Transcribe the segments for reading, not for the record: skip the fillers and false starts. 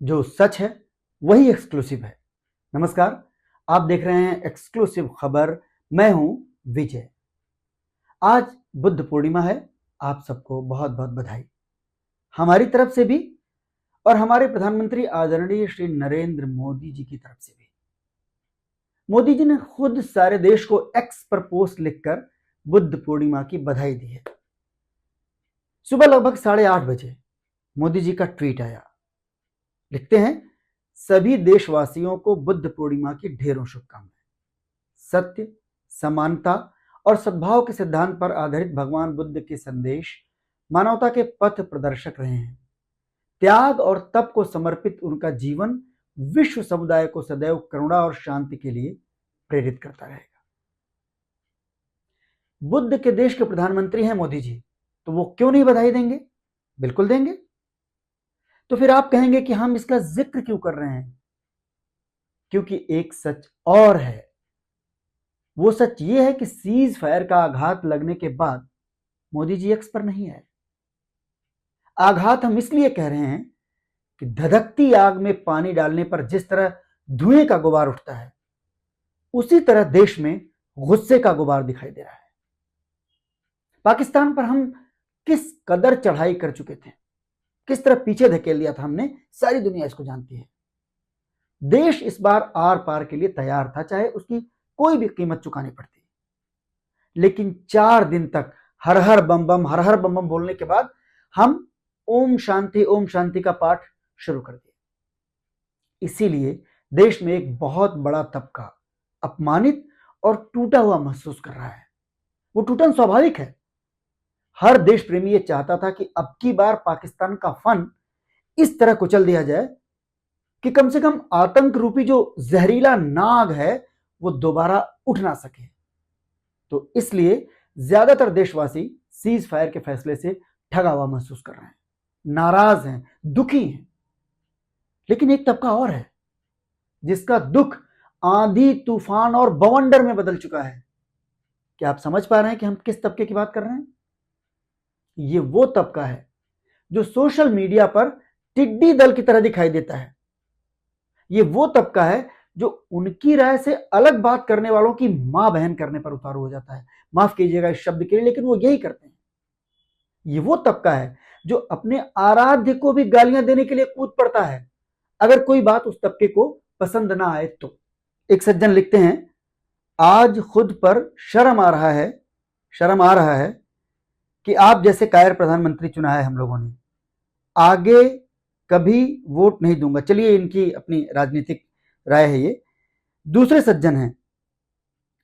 जो सच है वही एक्सक्लूसिव है। नमस्कार, आप देख रहे हैं एक्सक्लूसिव खबर। मैं हूं विजय। आज बुद्ध पूर्णिमा है। आप सबको बहुत बहुत बधाई हमारी तरफ से भी और हमारे प्रधानमंत्री आदरणीय श्री नरेंद्र मोदी जी की तरफ से भी। मोदी जी ने खुद सारे देश को एक्स पर पोस्ट लिखकर बुद्ध पूर्णिमा की बधाई दी है। सुबह लगभग 8:30 बजे मोदी जी का ट्वीट आया। लिखते हैं, सभी देशवासियों को बुद्ध पूर्णिमा की ढेरों शुभकामनाएं। सत्य, समानता और सद्भाव के सिद्धांत पर आधारित भगवान बुद्ध के संदेश मानवता के पथ प्रदर्शक रहे हैं। त्याग और तप को समर्पित उनका जीवन विश्व समुदाय को सदैव करुणा और शांति के लिए प्रेरित करता रहेगा। बुद्ध के देश के प्रधानमंत्री हैं मोदी जी, तो वो क्यों नहीं बधाई देंगे? बिल्कुल देंगे। तो फिर आप कहेंगे कि हम इसका जिक्र क्यों कर रहे हैं? क्योंकि एक सच और है। वो सच ये है कि सीज फायर का आघात लगने के बाद मोदी जी एक्स पर नहीं आए। आघात हम इसलिए कह रहे हैं कि धधकती आग में पानी डालने पर जिस तरह धुएं का गुबार उठता है, उसी तरह देश में गुस्से का गुबार दिखाई दे रहा है। पाकिस्तान पर हम किस कदर चढ़ाई कर चुके थे, किस तरह पीछे धकेल दिया था हमने, सारी दुनिया इसको जानती है। देश इस बार आर पार के लिए तैयार था, चाहे उसकी कोई भी कीमत चुकानी पड़ती। लेकिन 4 दिन तक हर हर बम बम बोलने के बाद हम ओम शांति का पाठ शुरू कर दिया। इसीलिए देश में एक बहुत बड़ा तबका अपमानित और टूटा हुआ महसूस कर रहा है। वो टूटन स्वाभाविक है। हर देश प्रेमी ये चाहता था कि अब की बार पाकिस्तान का फन इस तरह कुचल दिया जाए कि कम से कम आतंक रूपी जो जहरीला नाग है वो दोबारा उठ ना सके। तो इसलिए ज्यादातर देशवासी सीज फायर के फैसले से ठगा हुआ महसूस कर रहे हैं, नाराज हैं, दुखी हैं। लेकिन एक तबका और है जिसका दुख आंधी, तूफान और बवंडर में बदल चुका है। क्या आप समझ पा रहे हैं कि हम किस तबके की बात कर रहे हैं? ये वो तबका है जो सोशल मीडिया पर टिड्डी दल की तरह दिखाई देता है। ये वो तबका है जो उनकी राय से अलग बात करने वालों की मां बहन करने पर उतारू हो जाता है। माफ कीजिएगा इस शब्द के लिए, लेकिन वो यही करते हैं। ये वो तबका है जो अपने आराध्य को भी गालियां देने के लिए कूद पड़ता है अगर कोई बात उस तबके को पसंद ना आए तो। एक सज्जन लिखते हैं, आज खुद पर शर्म आ रहा है कि आप जैसे कायर प्रधानमंत्री चुना है हम लोगों ने। आगे कभी वोट नहीं दूंगा। चलिए, इनकी अपनी राजनीतिक राय है ये। दूसरे सज्जन हैं,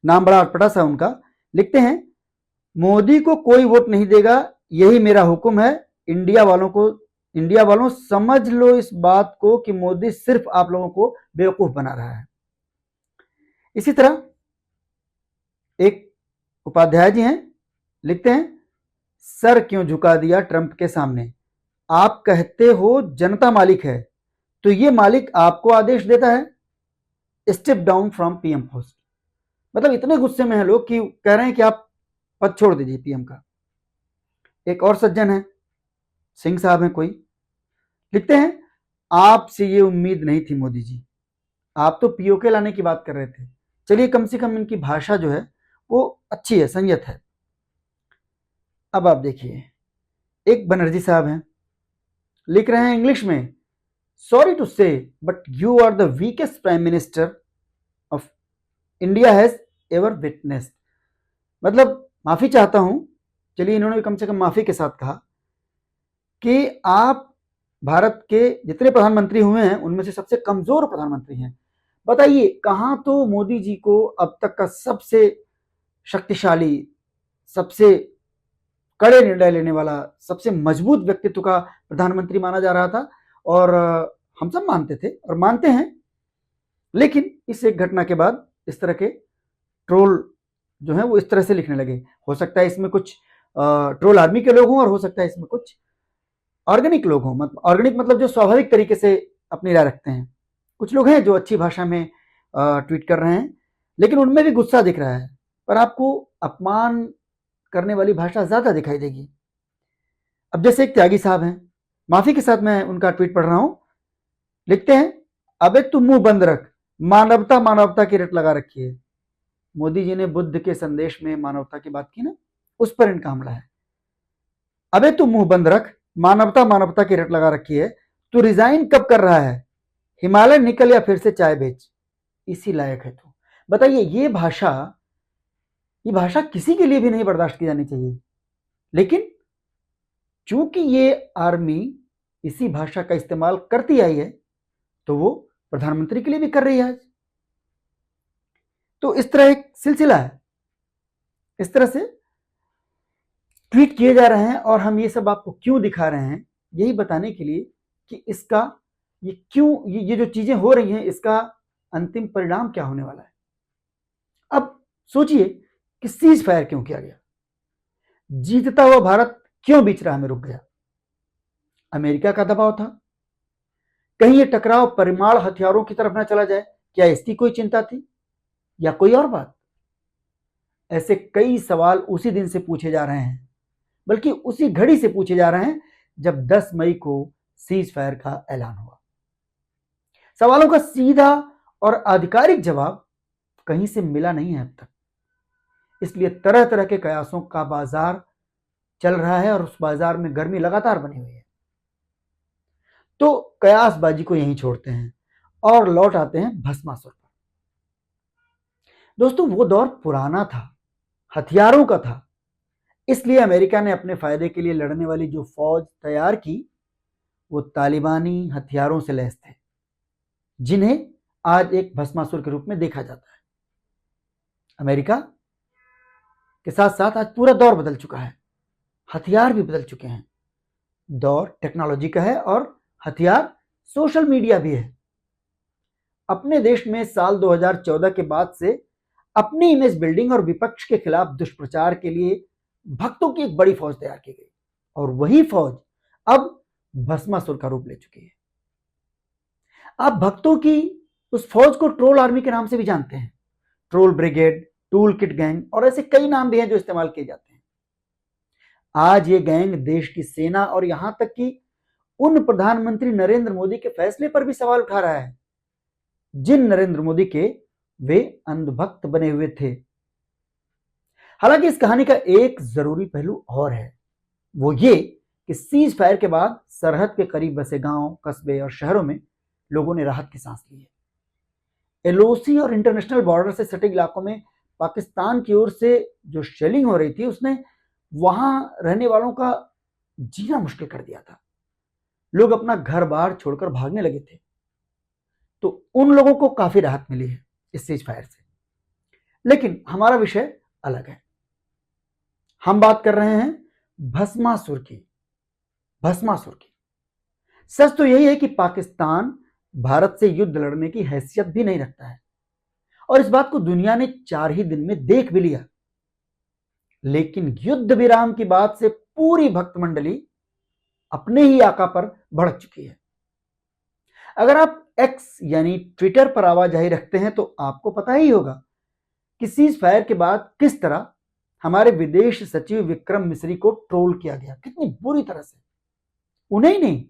नाम बड़ा अटपटा सा उनका, लिखते हैं, मोदी को कोई वोट नहीं देगा, यही मेरा हुक्म है। इंडिया वालों समझ लो इस बात को कि मोदी सिर्फ आप लोगों को बेवकूफ बना रहा है। इसी तरह एक उपाध्याय जी हैं, लिखते हैं, सर क्यों झुका दिया ट्रंप के सामने? आप कहते हो जनता मालिक है, तो ये मालिक आपको आदेश देता है, step down from PM post. मतलब इतने गुस्से में हैं लोग कि कह रहे हैं कि आप पद छोड़ दीजिए पीएम का। एक और सज्जन है, सिंह साहब हैं कोई, लिखते हैं, आपसे ये उम्मीद नहीं थी मोदी जी, आप तो पीओके लाने की बात कर रहे थे। चलिए, कम से कम इनकी भाषा जो है वो अच्छी है, संयत है। अब आप देखिए, एक बनर्जी साहब हैं, लिख रहे हैं इंग्लिश में, sorry to say but you are the weakest prime minister of India has ever witnessed. मतलब माफी चाहता हूं। चलिए, इन्होंने भी कम से कम माफी के साथ कहा कि आप भारत के जितने प्रधानमंत्री हुए हैं उनमें से सबसे कमजोर प्रधानमंत्री हैं। बताइए, कहां तो मोदी जी को अब तक का सबसे शक्तिशाली, सबसे कड़े निर्णय लेने वाला, सबसे मजबूत व्यक्तित्व का प्रधानमंत्री माना जा रहा था और हम सब मानते थे और मानते हैं। लेकिन इस एक घटना के बाद इस तरह के ट्रोल जो है वो इस तरह से लिखने लगे। हो सकता है इसमें कुछ ट्रोल आर्मी के लोग हों और हो सकता है इसमें कुछ ऑर्गेनिक लोग हों। ऑर्गेनिक मतलब जो स्वाभाविक तरीके से अपनी राय रखते हैं। कुछ लोग हैं जो अच्छी भाषा में ट्वीट कर रहे हैं, लेकिन उनमें भी गुस्सा दिख रहा है, पर आपको अपमान करने वाली भाषा ज्यादा दिखाई देगी। अब जैसे एक त्यागी साहब हैं, माफी के साथ मैं उनका ट्वीट पढ़ रहा हूं, लिखते हैं, अबे तू मुंह बंद रख, मानवता मानवता की रट लगा रखी है। मोदी जी ने बुद्ध के संदेश में मानवता की बात की ना, उस पर इनका हमला है। अबे तू मुंह बंद रख, मानवता मानवता की रट लगा रखी है, तू रिजाइन कब कर रहा है, हिमालय निकल या फिर से चाय बेच, इसी लायक है तू। बताइए, ये भाषा किसी के लिए भी नहीं बर्दाश्त की जानी चाहिए, लेकिन चूंकि ये आर्मी इसी भाषा का इस्तेमाल करती आई है, तो वो प्रधानमंत्री के लिए भी कर रही है आज। तो इस तरह एक सिलसिला है, इस तरह से ट्वीट किए जा रहे हैं, और हम ये सब आपको क्यों दिखा रहे हैं, यही बताने के लिए कि इसका ये जो चीजें हो रही हैं, इसका अंतिम परिणाम क्या होने वाला है। अब सोचिए कि सीज फायर क्यों किया गया, जीतता हुआ भारत क्यों बीच राह में रुक गया। अमेरिका का दबाव था, कहीं ये टकराव परमाणु हथियारों की तरफ न चला जाए, क्या इसकी कोई चिंता थी, या कोई और बात। ऐसे कई सवाल उसी दिन से पूछे जा रहे हैं, बल्कि उसी घड़ी से पूछे जा रहे हैं जब 10 मई को सीज फायर का ऐलान हुआ। सवालों का सीधा और आधिकारिक जवाब कहीं से मिला नहीं है अब तक, इसलिए तरह तरह के कयासों का बाजार चल रहा है, और उस बाजार में गर्मी लगातार बनी हुई है। तो कयासबाजी को यहीं छोड़ते हैं और लौट आते हैं भस्मासुर पर। दोस्तों, वो दौर पुराना था, हथियारों का था, इसलिए अमेरिका ने अपने फायदे के लिए लड़ने वाली जो फौज तैयार की, वो तालिबानी हथियारों से लैस थे, जिन्हें आज एक भस्मासुर के रूप में देखा जाता है। अमेरिका के साथ साथ आज पूरा दौर बदल चुका है, हथियार भी बदल चुके हैं। दौर टेक्नोलॉजी का है और हथियार सोशल मीडिया भी है। अपने देश में साल 2014 के बाद से अपनी इमेज बिल्डिंग और विपक्ष के खिलाफ दुष्प्रचार के लिए भक्तों की एक बड़ी फौज तैयार की गई, और वही फौज अब भस्मासुर का रूप ले चुकी है। आप भक्तों की उस फौज को ट्रोल आर्मी के नाम से भी जानते हैं, troll brigade, tool kit gang, और ऐसे कई नाम भी हैं जो इस्तेमाल किए जाते हैं। आज ये गैंग देश की सेना और यहां तक कि उन प्रधानमंत्री नरेंद्र मोदी के फैसले पर भी सवाल उठा रहा है, जिन नरेंद्र मोदी के वे अंधभक्त बने हुए थे। हालांकि इस कहानी का एक जरूरी पहलू और है, वो ये कि सीज फायर के बाद सरहद के करीब बसे गांव, कस्बे और शहरों में लोगों ने राहत की सांस ली है। एलओसी और इंटरनेशनल बॉर्डर से सटे इलाकों में पाकिस्तान की ओर से जो शेलिंग हो रही थी, उसने वहां रहने वालों का जीना मुश्किल कर दिया था। लोग अपना घर बार छोड़कर भागने लगे थे, तो उन लोगों को काफी राहत मिली है इस सीज फायर से। लेकिन हमारा विषय अलग है, हम बात कर रहे हैं भस्मासुर की। सच तो यही है कि पाकिस्तान भारत से युद्ध लड़ने की हैसियत भी नहीं रखता है, और इस बात को दुनिया ने 4 ही दिन में देख भी लिया। लेकिन युद्ध विराम की बात से पूरी भक्त मंडली अपने ही आका पर भड़क चुकी है। अगर आप एक्स यानी ट्विटर पर आवाजाही रखते हैं, तो आपको पता ही होगा कि सीज फायर के बाद किस तरह हमारे विदेश सचिव विक्रम मिस्री को ट्रोल किया गया, कितनी बुरी तरह से। उन्हें ही नहीं,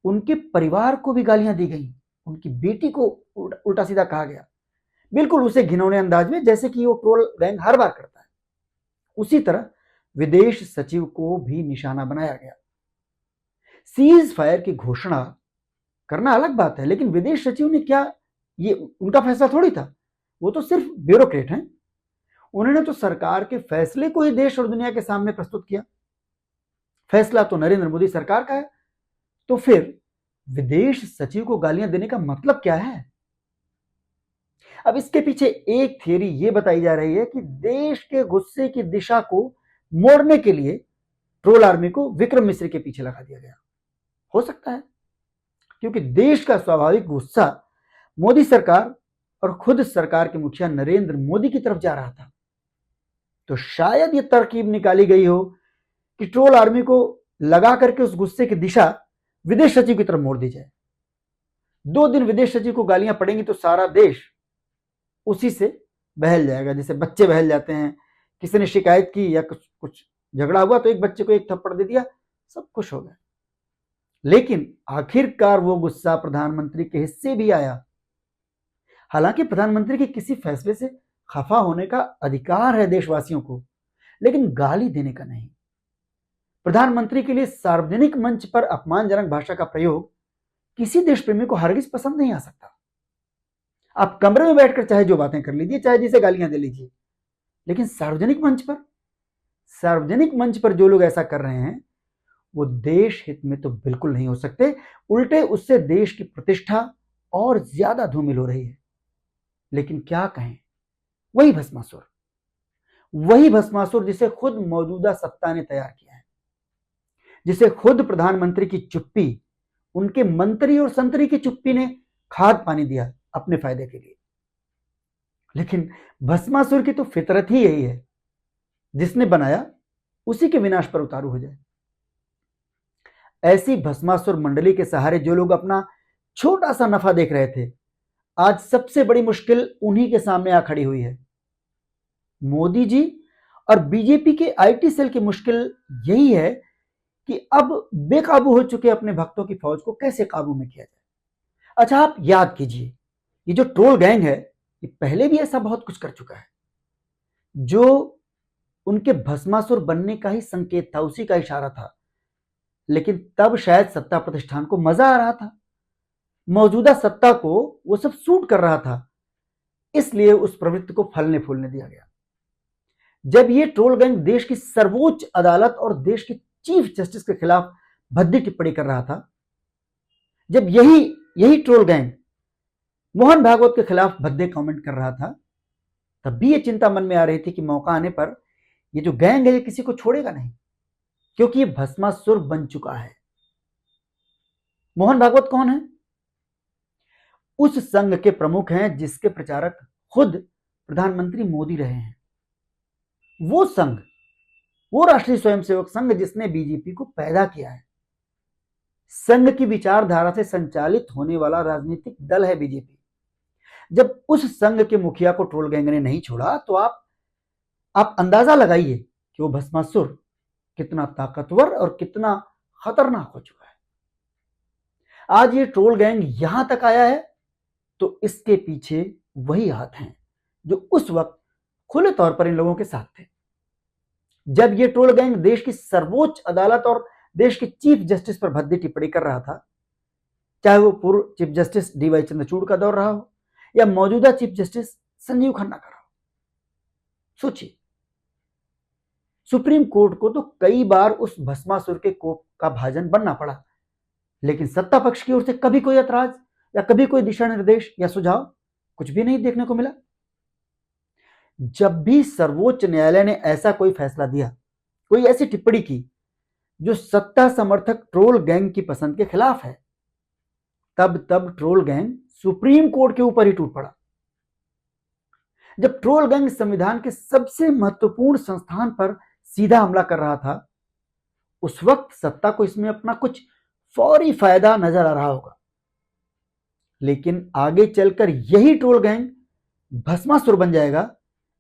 उनके परिवार को भी गालियां दी गई, उनकी बेटी को उल्टा सीधा कहा गया, बिल्कुल उसे घिनौने अंदाज में, जैसे कि वो ट्रोल गैंग हर बार करता है। उसी तरह विदेश सचिव को भी निशाना बनाया गया। सीज फायर की घोषणा करना अलग बात है, लेकिन विदेश सचिव ने क्या, ये उनका फैसला थोड़ी था, वो तो सिर्फ ब्यूरोक्रेट हैं। उन्होंने तो सरकार के फैसले को ही देश और दुनिया के सामने प्रस्तुत किया। फैसला तो नरेंद्र मोदी सरकार का है, तो फिर विदेश सचिव को गालियां देने का मतलब क्या है। अब इसके पीछे एक थियरी ये बताई जा रही है कि देश के गुस्से की दिशा को मोड़ने के लिए ट्रोल आर्मी को विक्रम मिस्री के पीछे लगा दिया गया। हो सकता है, क्योंकि देश का स्वाभाविक गुस्सा मोदी सरकार और खुद सरकार के मुखिया नरेंद्र मोदी की तरफ जा रहा था। तो शायद ये तरकीब निकाली गई हो कि ट्रोल आर्मी को लगा करके उस गुस्से की दिशा विदेश सचिव की तरफ मोड़ दी जाए। 2 दिन विदेश सचिव को गालियां पड़ेंगी तो सारा देश उसी से बहल जाएगा, जैसे बच्चे बहल जाते हैं। किसी ने शिकायत की या कुछ झगड़ा हुआ तो एक बच्चे को एक थप्पड़ दे दिया, सब खुश हो गए। लेकिन आखिरकार वो गुस्सा प्रधानमंत्री के हिस्से भी आया। हालांकि प्रधानमंत्री के किसी फैसले से खफा होने का अधिकार है देशवासियों को, लेकिन गाली देने का नहीं। प्रधानमंत्री के लिए सार्वजनिक मंच पर अपमानजनक भाषा का प्रयोग किसी देश प्रेमी को हरगिज पसंद नहीं आ सकता। आप कमरे में बैठकर चाहे जो बातें कर लीजिए, चाहे जिसे गालियां दे लीजिए, लेकिन सार्वजनिक मंच पर जो लोग ऐसा कर रहे हैं वो देश हित में तो बिल्कुल नहीं हो सकते। उल्टे उससे देश की प्रतिष्ठा और ज्यादा धूमिल हो रही है। लेकिन क्या कहें, वही भस्मासुर जिसे खुद मौजूदा सत्ता ने तैयार किया है, जिसे खुद प्रधानमंत्री की चुप्पी, उनके मंत्री और संतरी की चुप्पी ने खाद पानी दिया अपने फायदे के लिए। लेकिन भस्मासुर की तो फितरत ही यही है, जिसने बनाया उसी के विनाश पर उतारू हो जाए। ऐसी भस्मासुर मंडली के सहारे जो लोग अपना छोटा सा नफा देख रहे थे, आज सबसे बड़ी मुश्किल उन्हीं के सामने आ खड़ी हुई है। मोदी जी और बीजेपी के आईटी सेल की मुश्किल यही है कि अब बेकाबू हो चुके अपने भक्तों की फौज को कैसे काबू में किया जाए। अच्छा, आप याद कीजिए, ये जो ट्रोल गैंग है, ये पहले भी ऐसा बहुत कुछ कर चुका है। जो उनके भस्मासुर बनने का ही संकेत था, उसी का इशारा था। लेकिन तब शायद सत्ता प्रतिष्ठान को मजा आ रहा था, मौजूदा सत्ता को वो सब सूट कर रहा था, इसलिए उस प्रवृत्ति को फलने फूलने दिया गया। जब ये ट्रोल गैंग देश की सर्वोच्च अदालत और देश के चीफ जस्टिस के खिलाफ भद्दी टिप्पणी कर रहा था, जब यही ट्रोल गैंग मोहन भागवत के खिलाफ भद्दे कमेंट कर रहा था, तब भी ये चिंता मन में आ रही थी कि मौका आने पर ये जो गैंग है ये किसी को छोड़ेगा नहीं, क्योंकि ये भस्मासुर बन चुका है। मोहन भागवत कौन है? उस संघ के प्रमुख हैं जिसके प्रचारक खुद प्रधानमंत्री मोदी रहे हैं। वो संघ, वो राष्ट्रीय स्वयंसेवक संघ जिसने बीजेपी को पैदा किया है। संघ की विचारधारा से संचालित होने वाला राजनीतिक दल है बीजेपी। जब उस संघ के मुखिया को ट्रोल गैंग ने नहीं छोड़ा, तो आप अंदाजा लगाइए कि वो भस्मासुर कितना ताकतवर और कितना खतरनाक हो चुका है। आज ये ट्रोल गैंग यहां तक आया है तो इसके पीछे वही हाथ हैं जो उस वक्त खुले तौर पर इन लोगों के साथ थे। जब ये ट्रोल गैंग देश की सर्वोच्च अदालत और देश के चीफ जस्टिस पर भद्दी टिप्पणी कर रहा था, चाहे वो पूर्व chief justice D Y Chandrachud का दौर रहा हो या मौजूदा चीफ जस्टिस संजीव खन्ना का रहा हो। सोचिए, सुप्रीम कोर्ट को तो कई बार उस भस्मासुर के कोप का भाजन बनना पड़ा, लेकिन सत्ता पक्ष की ओर से कभी कोई ऐतराज या कभी कोई दिशा निर्देश या सुझाव कुछ भी नहीं देखने को मिला। जब भी सर्वोच्च न्यायालय ने ऐसा कोई फैसला दिया, कोई ऐसी टिप्पणी की जो सत्ता समर्थक ट्रोल गैंग की पसंद के खिलाफ है, तब ट्रोल गैंग सुप्रीम कोर्ट के ऊपर ही टूट पड़ा। जब ट्रोल गैंग संविधान के सबसे महत्वपूर्ण संस्थान पर सीधा हमला कर रहा था, उस वक्त सत्ता को इसमें अपना कुछ फौरी फायदा नजर आ रहा होगा। लेकिन आगे चलकर यही ट्रोल गैंग भस्मासुर बन जाएगा,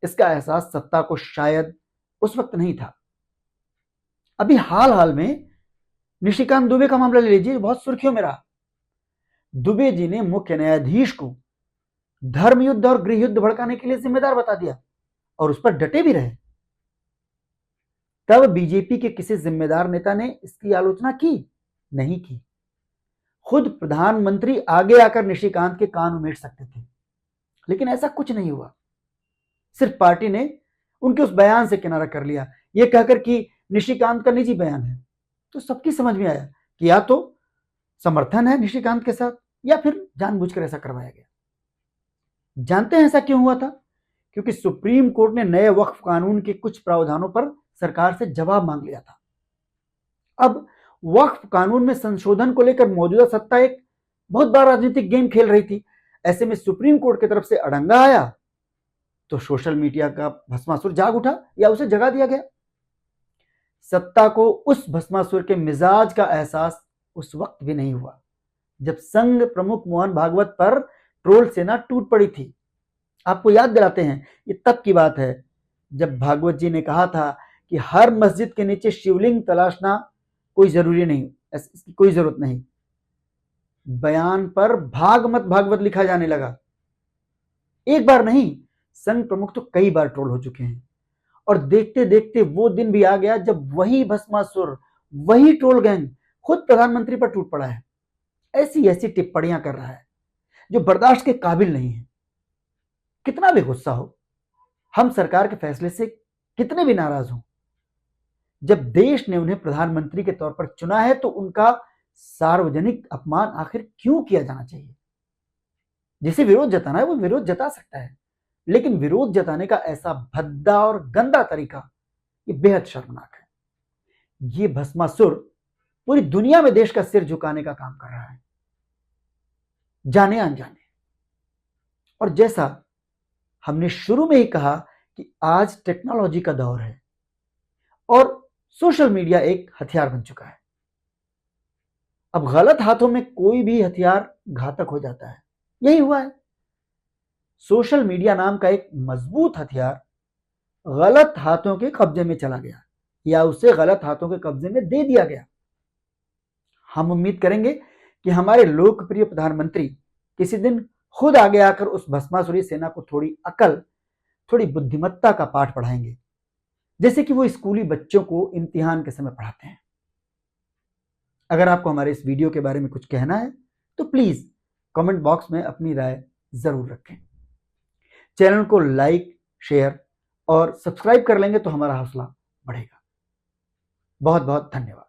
इसका एहसास सत्ता को शायद उस वक्त नहीं था। अभी हाल में निशिकांत दुबे का मामला ले लीजिए, बहुत सुर्खियों में रहा। दुबे जी ने मुख्य न्यायाधीश को धर्म युद्ध और गृह युद्ध भड़काने के लिए जिम्मेदार बता दिया और उस पर डटे भी रहे। तब बीजेपी के किसी जिम्मेदार नेता ने इसकी आलोचना की? नहीं की। खुद प्रधानमंत्री आगे आकर निशिकांत के कान उमेट सकते थे, लेकिन ऐसा कुछ नहीं हुआ। सिर्फ पार्टी ने उनके उस बयान से किनारा कर लिया, यह कहकर कि निशिकांत का निजी बयान है। तो सबकी समझ में आया कि या तो समर्थन है निशिकांत के साथ या फिर जानबूझकर ऐसा करवाया गया। जानते हैं ऐसा क्यों हुआ था? क्योंकि सुप्रीम कोर्ट ने नए वक्फ कानून के कुछ प्रावधानों पर सरकार से जवाब मांग लिया था। अब वक्फ कानून में संशोधन को लेकर मौजूदा सत्ता एक बहुत बड़ा राजनीतिक गेम खेल रही थी। ऐसे में सुप्रीम कोर्ट की तरफ से अड़ंगा आया तो सोशल मीडिया का भस्मासुर जाग उठा या उसे जगा दिया गया। सत्ता को उस भस्मासुर के मिजाज का एहसास उस वक्त भी नहीं हुआ जब संघ प्रमुख मोहन भागवत पर ट्रोल सेना टूट पड़ी थी। आपको याद दिलाते हैं, ये तब की बात है जब भागवत जी ने कहा था कि हर मस्जिद के नीचे शिवलिंग तलाशना कोई जरूरी नहीं, इसकी कोई जरूरत नहीं। बयान पर भागमत भागवत लिखा जाने लगा। एक बार नहीं, संघ प्रमुख तो कई बार ट्रोल हो चुके हैं। और देखते देखते वो दिन भी आ गया जब वही भस्मासुर, वही ट्रोल गैंग खुद प्रधानमंत्री पर टूट पड़ा है। ऐसी ऐसी टिप्पणियां कर रहा है जो बर्दाश्त के काबिल नहीं है। कितना भी गुस्सा हो, हम सरकार के फैसले से कितने भी नाराज हों, जब देश ने उन्हें प्रधानमंत्री के तौर पर चुना है तो उनका सार्वजनिक अपमान आखिर क्यों किया जाना चाहिए। जिसे विरोध जताना है वो विरोध जता सकता है, लेकिन विरोध जताने का ऐसा भद्दा और गंदा तरीका, ये बेहद शर्मनाक है। ये भस्मासुर पूरी दुनिया में देश का सिर झुकाने का काम कर रहा है, जाने अनजाने। और जैसा हमने शुरू में ही कहा कि आज टेक्नोलॉजी का दौर है और सोशल मीडिया एक हथियार बन चुका है। अब गलत हाथों में कोई भी हथियार घातक हो जाता है। यही हुआ है। सोशल मीडिया नाम का एक मजबूत हथियार गलत हाथों के कब्जे में चला गया या उसे गलत हाथों के कब्जे में दे दिया गया। हम उम्मीद करेंगे कि हमारे लोकप्रिय प्रधानमंत्री किसी दिन खुद आगे आकर उस भस्मासुरी सेना को थोड़ी अकल, थोड़ी बुद्धिमत्ता का पाठ पढ़ाएंगे, जैसे कि वो स्कूली बच्चों को इम्तिहान के समय पढ़ाते हैं। अगर आपको हमारे इस वीडियो के बारे में कुछ कहना है तो प्लीज कमेंट बॉक्स में अपनी राय जरूर रखें। चैनल को लाइक, शेयर और सब्सक्राइब कर लेंगे तो हमारा हौसला बढ़ेगा। बहुत बहुत धन्यवाद।